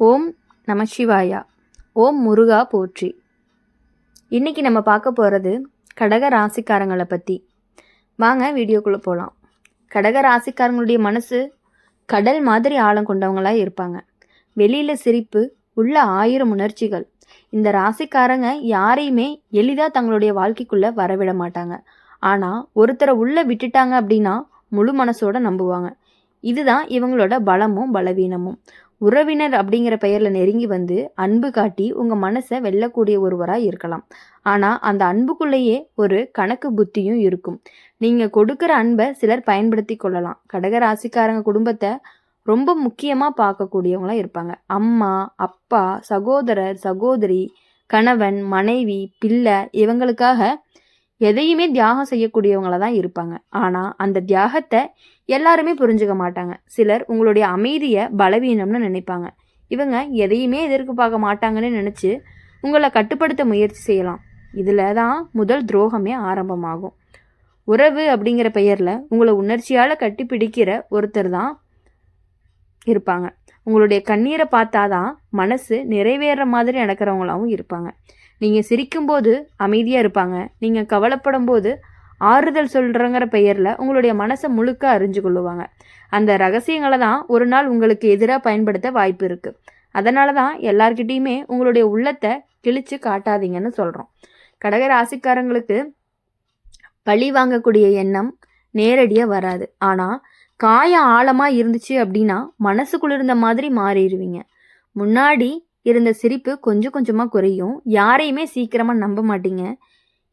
ஓம் நமசிவாயா. ஓம் முருகா போற்றி. இன்னைக்கு நம்ம பார்க்க போகிறது கடக ராசிக்காரங்களை பற்றி. வாங்க வீடியோக்குள்ளே போகலாம். கடக ராசிக்காரங்களுடைய மனசு கடல் மாதிரி ஆழம் கொண்டவங்களாக இருப்பாங்க. வெளியில் சிரிப்பு, உள்ள 1000 உணர்ச்சிகள். இந்த ராசிக்காரங்க யாரையுமே எளிதாக தங்களுடைய வாழ்க்கைக்குள்ளே வரவிட மாட்டாங்க. ஆனால் ஒருத்தரை உள்ளே விட்டுட்டாங்க அப்படின்னா முழு மனசோட நம்புவாங்க. இதுதான் இவங்களோட பலமும் பலவீனமும். உறவினர் அப்படிங்கிற பெயரில் நெருங்கி வந்து அன்பு காட்டி உங்கள் மனசை வெல்லக்கூடிய ஒருவராக இருக்கலாம். ஆனால் அந்த அன்புக்குள்ளேயே ஒரு கணக்கு புத்தியும் இருக்கும். நீங்கள் கொடுக்குற அன்பை சிலர் பயன்படுத்தி கொள்ளலாம். கடக ராசிக்காரங்க குடும்பத்தை ரொம்ப முக்கியமாக பார்க்கக்கூடியவங்களாம் இருப்பாங்க. அம்மா, அப்பா, சகோதரர், சகோதரி, கணவன், மனைவி, பிள்ளை இவங்களுக்காக எதையுமே தியாகம் செய்யக்கூடியவங்கள தான் இருப்பாங்க. ஆனால் அந்த தியாகத்தை எல்லாருமே புரிஞ்சுக்க மாட்டாங்க. சிலர் உங்களுடைய அமைதியை பலவீனம்னு நினைப்பாங்க. இவங்க எதையுமே எதிர்ப்பு பார்க்க மாட்டாங்கன்னு நினச்சி உங்களை கட்டுப்படுத்த முயற்சி செய்யலாம். இதில் தான் முதல் துரோகமே ஆரம்பமாகும். உறவு அப்படிங்கிற பெயரில் உங்களை உணர்ச்சியால் கட்டி பிடிக்கிற ஒருத்தர் தான் இருப்பாங்க. உங்களுடைய கண்ணீரை பார்த்தாதான் மனசு நிறைவேற மாதிரி நடக்கிறவங்களாகவும் இருப்பாங்க. நீங்கள் சிரிக்கும்போது அமைதியாக இருப்பாங்க. நீங்கள் கவலைப்படும் போது ஆறுதல் சொல்கிறங்கிற பெயரில் உங்களுடைய மனசை முழுக்க அறிஞ்சு கொள்ளுவாங்க. அந்த ரகசியங்களை தான் ஒரு நாள் உங்களுக்கு எதிராக பயன்படுத்த வாய்ப்பு இருக்குது. அதனால தான் எல்லார்கிட்டையுமே உங்களுடைய உள்ளத்தை கிழிச்சு காட்டாதீங்கன்னு சொல்கிறோம். கடக ராசிக்காரங்களுக்கு பழி வாங்கக்கூடிய எண்ணம் நேரடியாக வராது. ஆனால் காயம் ஆழமாக இருந்துச்சு அப்படின்னா மனசுக்குள்ள இருந்த மாதிரி மாறிடுவீங்க. முன்னாடி இருந்த சிரிப்பு கொஞ்சம் கொஞ்சமாக குறையும். யாரையுமே சீக்கிரமாக நம்ப மாட்டீங்க.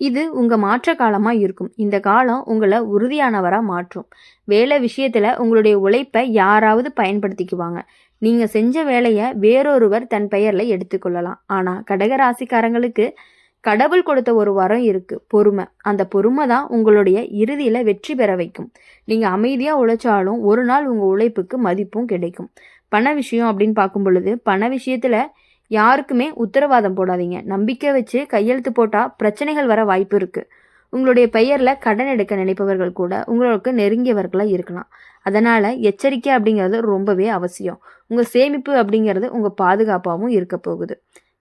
இது உங்கள் மாற்ற காலமாக இருக்கும். இந்த காலம் உங்களை உறுதியானவராக மாற்றும். வேலை விஷயத்தில் உங்களுடைய உழைப்பை யாராவது பயன்படுத்திக்குவாங்க. நீங்கள் செஞ்ச வேலையை வேறொருவர் தன் பெயரில் எடுத்துக்கொள்ளலாம். ஆனால் கடகராசிக்காரங்களுக்கு கடவுள் கொடுத்த ஒரு வரம் இருக்குது, பொறுமை. அந்த பொறுமை தான் உங்களுடைய இறுதியில் வெற்றி பெற வைக்கும். நீங்கள் அமைதியாக உழைச்சாலும் ஒரு நாள் உங்கள் உழைப்புக்கு மதிப்பும் கிடைக்கும். பண விஷயம் அப்படின்னு பார்க்கும் பொழுது பண விஷயத்தில் யாருக்குமே உத்தரவாதம் போடாதீங்க. நம்பிக்கை வச்சு கையெழுத்து போட்டால் பிரச்சனைகள் வர வாய்ப்பு இருக்குது. உங்களுடைய பெயரில் கடன் எடுக்க நினைப்பவர்கள் கூட உங்களுக்கு நெருங்கியவர்களாக இருக்கலாம். அதனால் எச்சரிக்கை அப்படிங்கிறது ரொம்பவே அவசியம். உங்கள் சேமிப்பு அப்படிங்கிறது உங்கள் பாதுகாப்பாகவும் இருக்க போகுது.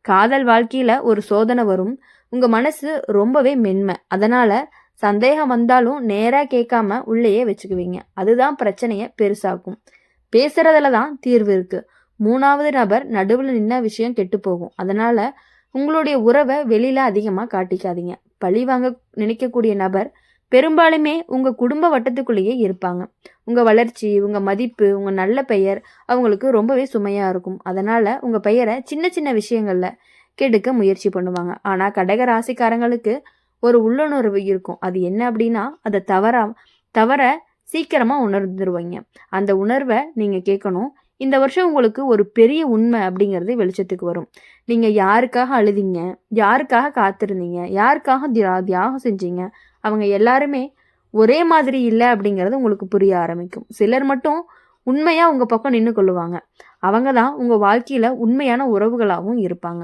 காதல் வாழ்க்கையில் ஒரு சோதனை வரும். உங்கள் மனசு ரொம்பவே மென்மை. அதனால் சந்தேகம் வந்தாலும் நேராக கேட்காம உள்ளேயே வச்சுக்குவீங்க. அதுதான் பிரச்சனையை பெருசாக்கும். பேசுகிறதுல தான் தீர்வு இருக்குது. 3வது நபர் நடுவில் நின்ன விஷயம் கெட்டு போகும். அதனால் உங்களுடைய உறவை வெளியில் அதிகமாக காட்டிக்காதீங்க. பழி வாங்க நினைக்கக்கூடிய நபர் பெரும்பாலுமே உங்கள் குடும்ப வட்டத்துக்குள்ளேயே இருப்பாங்க. உங்கள் வளர்ச்சி, உங்கள் மதிப்பு, உங்கள் நல்ல பெயர் அவங்களுக்கு ரொம்பவே சுமையாக இருக்கும். அதனால் உங்கள் பெயரை சின்ன சின்ன விஷயங்களில் கெடுக்க முயற்சி பண்ணுவாங்க. ஆனால் கடக ராசிக்காரங்களுக்கு ஒரு உள்ளுணர்வு இருக்கும். அது என்ன அப்படின்னா அதை தவற சீக்கிரமாக உணர்ந்துருவீங்க. அந்த உணர்வை நீங்கள் கேட்கணும். இந்த வருஷம் உங்களுக்கு ஒரு பெரிய உண்மை அப்படிங்கிறது வெளிச்சத்துக்கு வரும். நீங்கள் யாருக்காக அழுதிங்க, யாருக்காக காத்திருந்தீங்க, யாருக்காக தியாகம் செஞ்சீங்க, அவங்க எல்லாருமே ஒரே மாதிரி இல்லை அப்படிங்கிறது உங்களுக்கு புரிய ஆரம்பிக்கும். சிலர் மட்டும் உண்மையாக உங்கள் பக்கம் நின்று கொள்ளுவாங்க. அவங்க தான் உங்கள் வாழ்க்கையில் உண்மையான உறவுகளாகவும் இருப்பாங்க.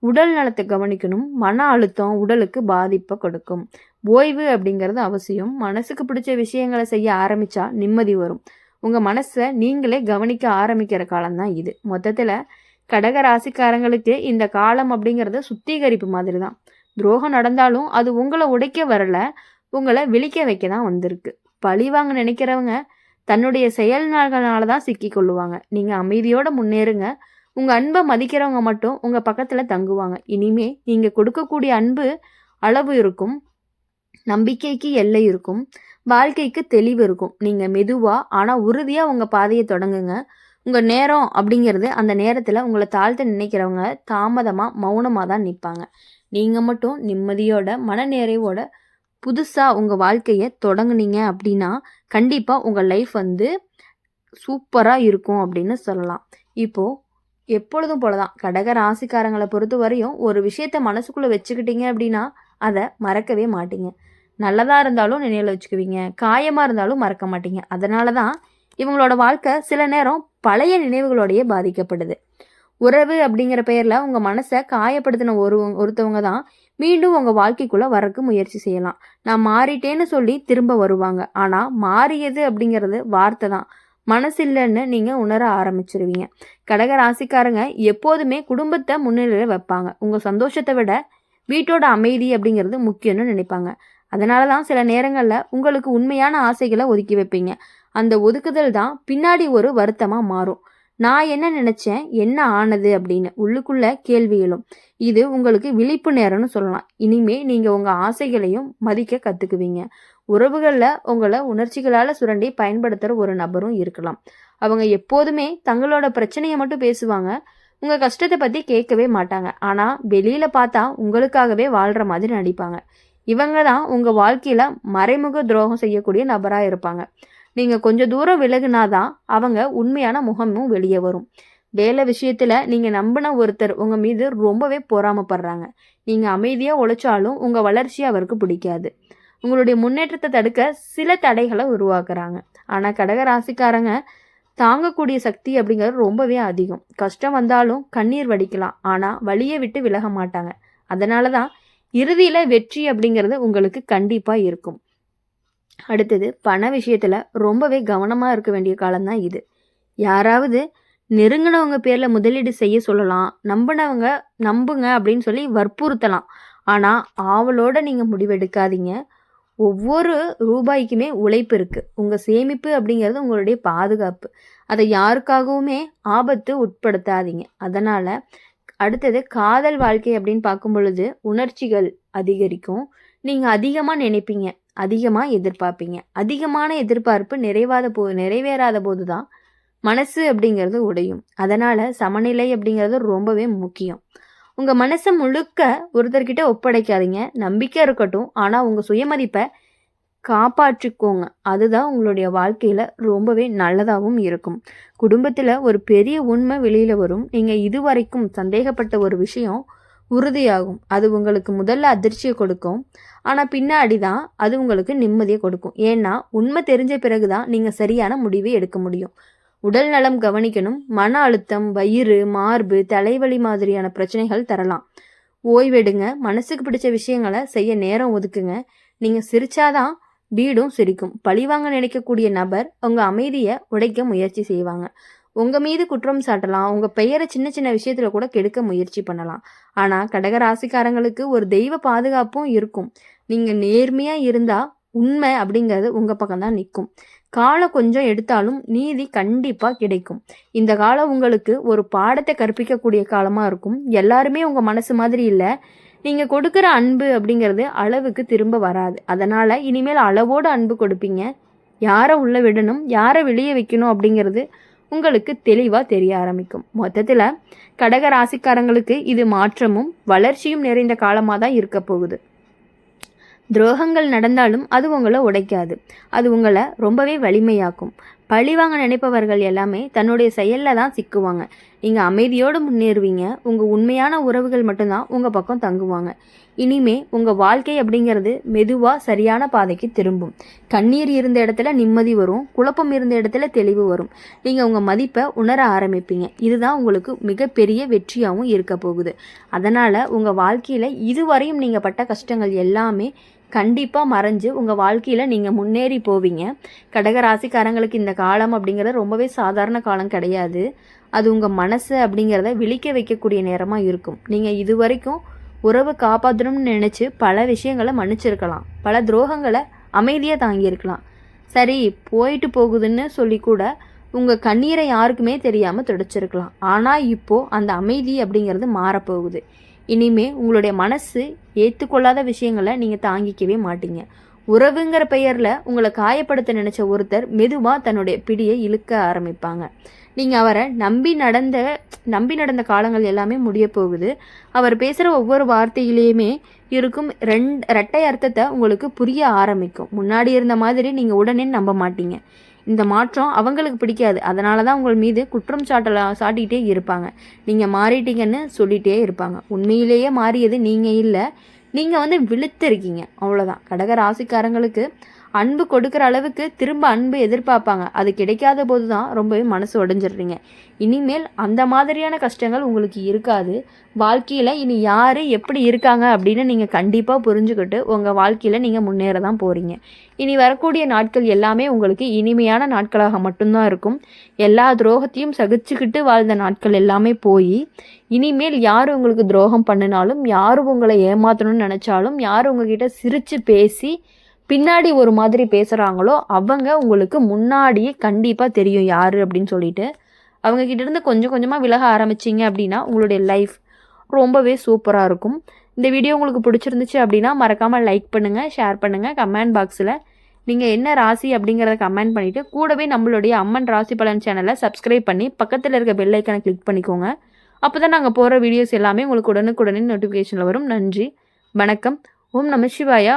உடல் நலத்தை கவனிக்கணும். மன அழுத்தம் உடலுக்கு பாதிப்பை கொடுக்கும். ஓய்வு அப்படிங்கிறது அவசியம். மனசுக்கு பிடிச்ச விஷயங்களை செய்ய ஆரம்பித்தா நிம்மதி வரும். உங்கள் மனசை நீங்களே கவனிக்க ஆரம்பிக்கிற காலம்தான் இது. மொத்தத்தில் கடக ராசிக்காரங்களுக்கு இந்த காலம் அப்படிங்கிறது சுத்திகரிப்பு மாதிரி தான். துரோகம் நடந்தாலும் அது உங்களை உடைக்க வரலை, உங்களை விழிக்க வைக்க தான் வந்திருக்கு. பழி வாங்க நினைக்கிறவங்க தன்னுடைய செயல்னால தான் சிக்கி கொள்ளுவாங்க. நீங்கள் அமைதியோடு முன்னேறுங்க. உங்கள் அன்பை மதிக்கிறவங்க மட்டும் உங்கள் பக்கத்தில் தங்குவாங்க. இனிமே நீங்கள் கொடுக்கக்கூடிய அன்பு அளவு இருக்கும், நம்பிக்கைக்கு எல்லை இருக்கும், வாழ்க்கைக்கு தெளிவு இருக்கும். நீங்கள் மெதுவாக ஆனால் உறுதியாக உங்கள் பாதையை தொடங்குங்க. உங்கள் நேரம் அப்படிங்கிறது அந்த நேரத்தில் உங்களை தாழ்த்த நினைக்கிறவங்க தாமதமாக மௌனமாக தான் நிற்பாங்க. நீங்கள் மட்டும் நிம்மதியோட மனநிறைவோட புதுசாக உங்கள் வாழ்க்கையை தொடங்குனீங்க அப்படின்னா கண்டிப்பாக உங்கள் லைஃப் சூப்பராக இருக்கும் அப்படின்னு சொல்லலாம். இப்போது எப்பொழுதும் போல தான் கடக ராசிக்காரங்களை பொறுத்த வரையும் ஒரு விஷயத்த மனசுக்குள்ளே வச்சுக்கிட்டீங்க அப்படின்னா அதை மறக்கவே மாட்டீங்க. நல்லதாக இருந்தாலும் நினைவில் வச்சுக்குவீங்க, காயமாக இருந்தாலும் மறக்க மாட்டீங்க. அதனால தான் இவங்களோட வாழ்க்கை சில நேரம் பழைய நினைவுகளோடையே பாதிக்கப்படுது. உறவு அப்படிங்கிற பெயரில் உங்கள் மனசை காயப்படுத்தின ஒருத்தவங்க தான் மீண்டும் உங்கள் வாழ்க்கைக்குள்ளே வரக்கு முயற்சி செய்யலாம். நான் மாறிட்டேன்னு சொல்லி திரும்ப வருவாங்க. ஆனால் மாறியது அப்படிங்கிறது வார்த்தை தான். மனசு இல்லைன்னு நீங்கள் உணர ஆரம்பிச்சிருவீங்க. கடக ராசிக்காரங்க எப்போதுமே குடும்பத்தை முன்னிலையில் வைப்பாங்க. உங்கள் சந்தோஷத்தை விட வீட்டோட அமைதி அப்படிங்கிறது முக்கியம்னு நினைப்பாங்க. அதனால தான் சில நேரங்களில் உங்களுக்கு உண்மையான ஆசைகளை ஒதுக்கி வைப்பீங்க. அந்த ஒதுக்குதல் தான் பின்னாடி ஒரு வருத்தமாக மாறும். நான் என்ன நினச்சேன், என்ன ஆனது அப்படின்னு உள்ளுக்குள்ள கேள்வி எழும். இது உங்களுக்கு விழிப்பு நேரம்னு சொல்லலாம். இனிமே நீங்கள் உங்கள் ஆசைகளையும் மதிக்க கற்றுக்குவீங்க. உறவுகளில் உங்களை உணர்ச்சிகளால் சுரண்டி பயன்படுத்துகிற ஒரு நபரும் இருக்கலாம். அவங்க எப்போதுமே தங்களோட பிரச்சனையை மட்டும் பேசுவாங்க, உங்கள் கஷ்டத்தை பற்றி கேட்கவே மாட்டாங்க. ஆனால் வெளியில் பார்த்தா உங்களுக்காகவே வாழ்கிற மாதிரி நடிப்பாங்க. இவங்க தான் உங்கள் வாழ்க்கையில் மறைமுக துரோகம் செய்யக்கூடிய நபராக இருப்பாங்க. நீங்கள் கொஞ்சம் தூரம் விலகுனாதான் அவங்க உண்மையான முகமும் வெளியே வரும். வேலை விஷயத்தில் நீங்கள் நம்பின ஒருத்தர் உங்கள் மீது ரொம்பவே பொறாமப்படுறாங்க. நீங்கள் அமைதியாக உழைச்சாலும் உங்கள் வளர்ச்சி அவருக்கு பிடிக்காது. உங்களுடைய முன்னேற்றத்தை தடுக்க சில தடைகளை உருவாக்குறாங்க. ஆனால் கடக ராசிக்காரங்க தாங்கக்கூடிய சக்தி அப்படிங்கிறது ரொம்பவே அதிகம். கஷ்டம் வந்தாலும் கண்ணீர் வடிக்கலாம், ஆனால் வலியை விட்டு விலக மாட்டாங்க. அதனால தான் இறுதியில் வெற்றி அப்படிங்கிறது உங்களுக்கு கண்டிப்பாக இருக்கும். அடுத்தது பண விஷயத்தில் ரொம்பவே கவனமாக இருக்க வேண்டிய காலம்தான் இது. யாராவது நெருங்கினவங்க பேரில் முதலீடு செய்ய சொல்லலாம், நம்புங்க அப்படின்னு சொல்லி வற்புறுத்தலாம். ஆனால் ஆவலோடு நீங்கள் முடிவெடுக்காதீங்க. ஒவ்வொரு ரூபாய்க்குமே உழைப்பு இருக்குது. உங்கள் சேமிப்பு அப்படிங்கிறது உங்களுடைய பாதுகாப்பு. அதை யாருக்காகவுமே ஆபத்து உட்படுத்தாதீங்க. அதனால் அடுத்தது காதல் வாழ்க்கை அப்படின்னு பார்க்கும் பொழுது உணர்ச்சிகள் அதிகரிக்கும். நீங்கள் அதிகமாக நினைப்பீங்க, அதிகமாக எதிர்பார்ப்பீங்க. அதிகமான எதிர்பார்ப்பு நிறைவேறாத போது தான் மனசு அப்படிங்கிறது உடையும். அதனால் சமநிலை அப்படிங்கிறது ரொம்பவே முக்கியம். உங்கள் மனசை முழுக்க ஒருத்தர்கிட்ட ஒப்படைக்காதீங்க. நம்பிக்கை இருக்கட்டும், ஆனால் உங்கள் சுயமதிப்பை காப்பாற்றிக்கோங்க. அதுதான் உங்களுடைய வாழ்க்கையில் ரொம்பவே நல்லதாகவும் இருக்கும். குடும்பத்தில் ஒரு பெரிய உண்மை வெளியில் வரும். நீங்கள் இதுவரைக்கும் சந்தேகப்பட்ட ஒரு விஷயம் உறுதியாகும். அது உங்களுக்கு முதல்ல அதிர்ச்சியை கொடுக்கும், ஆனால் பின்னாடி தான் அது உங்களுக்கு நிம்மதியை கொடுக்கும். ஏன்னா உண்மை தெரிஞ்ச பிறகு தான் நீங்கள் சரியான முடிவை எடுக்க முடியும். உடல் நலம் கவனிக்கணும். மன அழுத்தம், வயிறு, மார்பு, தலைவலி மாதிரியான பிரச்சனைகள் தரலாம். ஓய்வெடுங்க. மனசுக்கு பிடிச்ச விஷயங்களை செய்ய நேரம் ஒதுக்குங்க. நீங்கள் சிரிச்சாதான் வீடும் சிரிக்கும். பழிவாங்க நினைக்கக்கூடிய நபர் உங்கள் அமைதியை உடைக்க முயற்சி செய்வாங்க. உங்கள் மீது குற்றம் சாட்டலாம். உங்கள் பெயரை சின்ன சின்ன விஷயத்தில் கூட கெடுக்க முயற்சி பண்ணலாம். ஆனால் கடக ராசிக்காரங்களுக்கு ஒரு தெய்வ பாதுகாப்பும் இருக்கும். நீங்கள் நேர்மையாக இருந்தால் உண்மை அப்படிங்கிறது உங்கள் பக்கம்தான் நிற்கும். காலம் கொஞ்சம் எடுத்தாலும் நீதி கண்டிப்பாக கிடைக்கும். இந்த காலம் உங்களுக்கு ஒரு பாடத்தை கற்பிக்கக்கூடிய காலமாக இருக்கும். எல்லாருமே உங்கள் மனசு மாதிரி இல்லை. நீங்கள் கொடுக்குற அன்பு அப்படிங்கிறது அளவுக்கு திரும்ப வராது. அதனால் இனிமேல் அளவோடு அன்பு கொடுப்பீங்க. யாரை உள்ளே விடணும், யாரை வெளியே வைக்கணும் அப்படிங்கிறது உங்களுக்கு தெளிவாக தெரிய ஆரம்பிக்கும். மொத்தத்தில் கடக ராசிக்காரங்களுக்கு இது மாற்றமும் வளர்ச்சியும் நிறைந்த காலமாக தான் இருக்க போகுது. துரோகங்கள் நடந்தாலும் அது உங்களை உடைக்காது. அது உங்களை ரொம்பவே வலிமையாக்கும். பழிவாங்க நினைப்பவர்கள் எல்லாமே தன்னுடைய செயலில் தான் சிக்குவாங்க. நீங்கள் அமைதியோடு முன்னேறுவீங்க. உங்கள் உண்மையான உறவுகள் மட்டும்தான் உங்கள் பக்கம் தங்குவாங்க. இனிமே உங்கள் வாழ்க்கை அப்படிங்கிறது மெதுவாக சரியான பாதைக்கு திரும்பும். கண்ணீர் இருந்த இடத்துல நிம்மதி வரும். குழப்பம் இருந்த இடத்துல தெளிவு வரும். நீங்கள் உங்கள் மதிப்பை உணர ஆரம்பிப்பீங்க. இதுதான் உங்களுக்கு மிகப்பெரிய வெற்றியாகவும் இருக்க போகுது. அதனால் உங்கள் வாழ்க்கையில் இதுவரையும் நீங்கள் பட்ட கஷ்டங்கள் எல்லாமே கண்டிப்பாக மறைஞ்சு உங்கள் வாழ்க்கையில் நீங்கள் முன்னேறி போவீங்க. கடக ராசிக்காரங்களுக்கு இந்த காலம் அப்படிங்கிறது ரொம்பவே சாதாரண காலம் கிடையாது. அது உங்கள் மனசு அப்படிங்கிறத விழிக்க வைக்கக்கூடிய நேரமாக இருக்கும். நீங்கள் இது வரைக்கும் உறவு காப்பாற்றணும்னு நினச்சி பல விஷயங்களை மன்னிச்சிருக்கலாம். பல துரோகங்களை அமைதியாக தாங்கியிருக்கலாம். சரி போயிட்டு போகுதுன்னு சொல்லி கூட உங்கள் கண்ணீரை யாருக்குமே தெரியாமல் துடைச்சிருக்கலாம். ஆனால் இப்போது அந்த அமைதி அப்படிங்கிறது மாறப்போகுது. இனிமே உங்களுடைய மனசு ஏற்றுக்கொள்ளாத விஷயங்களை நீங்கள் தாங்கிக்கவே மாட்டீங்க. உறவுங்கிற பெயரில் உங்களை காயப்படுத்த நினச்ச ஒருத்தர் மெதுவாக தன்னுடைய பிடியை இழுக்க ஆரம்பிப்பாங்க. நீங்கள் அவரை நம்பி நடந்த காலங்கள் எல்லாமே முடிய போகுது. அவர் பேசுகிற ஒவ்வொரு வார்த்தையிலையுமே இருக்கும் ரெட்டை அர்த்தத்தை உங்களுக்கு புரிய ஆரம்பிக்கும். முன்னாடி இருந்த மாதிரி நீங்கள் உடனே நம்ப மாட்டீங்க. இந்த மாற்றம் அவங்களுக்கு பிடிக்காது. அதனால தான் உங்கள் மீது குற்றம் சாட்டிகிட்டே இருப்பாங்க. நீங்கள் மாறிட்டீங்கன்னு சொல்லிகிட்டே இருப்பாங்க. உண்மையிலேயே மாறியது நீங்கள் இல்லை, நீங்கள் விழுத்திருக்கீங்க, அவ்வளோதான். கடக ராசிக்காரங்களுக்கு அன்பு கொடுக்குற அளவுக்கு திரும்ப அன்பு எதிர்பார்ப்பாங்க. அது கிடைக்காத போது தான் ரொம்பவே மனசு உடைஞ்சிடுறீங்க. இனிமேல் அந்த மாதிரியான கஷ்டங்கள் உங்களுக்கு இருக்காது. வாழ்க்கையில் இனி யார் எப்படி இருக்காங்க அப்படின்னு நீங்கள் கண்டிப்பாக புரிஞ்சுக்கிட்டு உங்கள் வாழ்க்கையில் நீங்கள் முன்னேற தான் போகிறீங்க. இனி வரக்கூடிய நாட்கள் எல்லாமே உங்களுக்கு இனிமையான நாட்களாக மட்டும்தான் இருக்கும். எல்லா துரோகத்தையும் சகிச்சுக்கிட்டு வாழ்ந்த நாட்கள் எல்லாமே போய் இனிமேல் யார் உங்களுக்கு துரோகம் பண்ணினாலும், யார் உங்களை ஏமாற்றணும்னு நினச்சாலும், யார் உங்ககிட்ட சிரித்து பேசி பின்னாடி ஒரு மாதிரி பேசுகிறாங்களோ அவங்க உங்களுக்கு முன்னாடியே கண்டிப்பாக தெரியும் யார் அப்படின்னு சொல்லிட்டு. அவங்கக்கிட்டேருந்து கொஞ்சம் கொஞ்சமாக விலக ஆரம்பிச்சிங்க அப்படின்னா உங்களுடைய லைஃப் ரொம்பவே சூப்பராக இருக்கும். இந்த வீடியோ உங்களுக்கு பிடிச்சிருந்துச்சு அப்படின்னா மறக்காமல் லைக் பண்ணுங்கள், ஷேர் பண்ணுங்கள். கமெண்ட் பாக்ஸில் நீங்கள் என்ன ராசி அப்படிங்கிறத கமெண்ட் பண்ணிவிட்டு கூடவே நம்மளுடைய அம்மன் ராசி பலன் சேனலை சப்ஸ்கிரைப் பண்ணி பக்கத்தில் இருக்க பெல் ஐக்கனை கிளிக் பண்ணிக்கோங்க. அப்போ தான் நாங்கள் போகிற வீடியோஸ் எல்லாமே உங்களுக்கு உடனுக்குடனே நோட்டிஃபிகேஷனில் வரும். நன்றி, வணக்கம். ஓம் நம சிவாயா.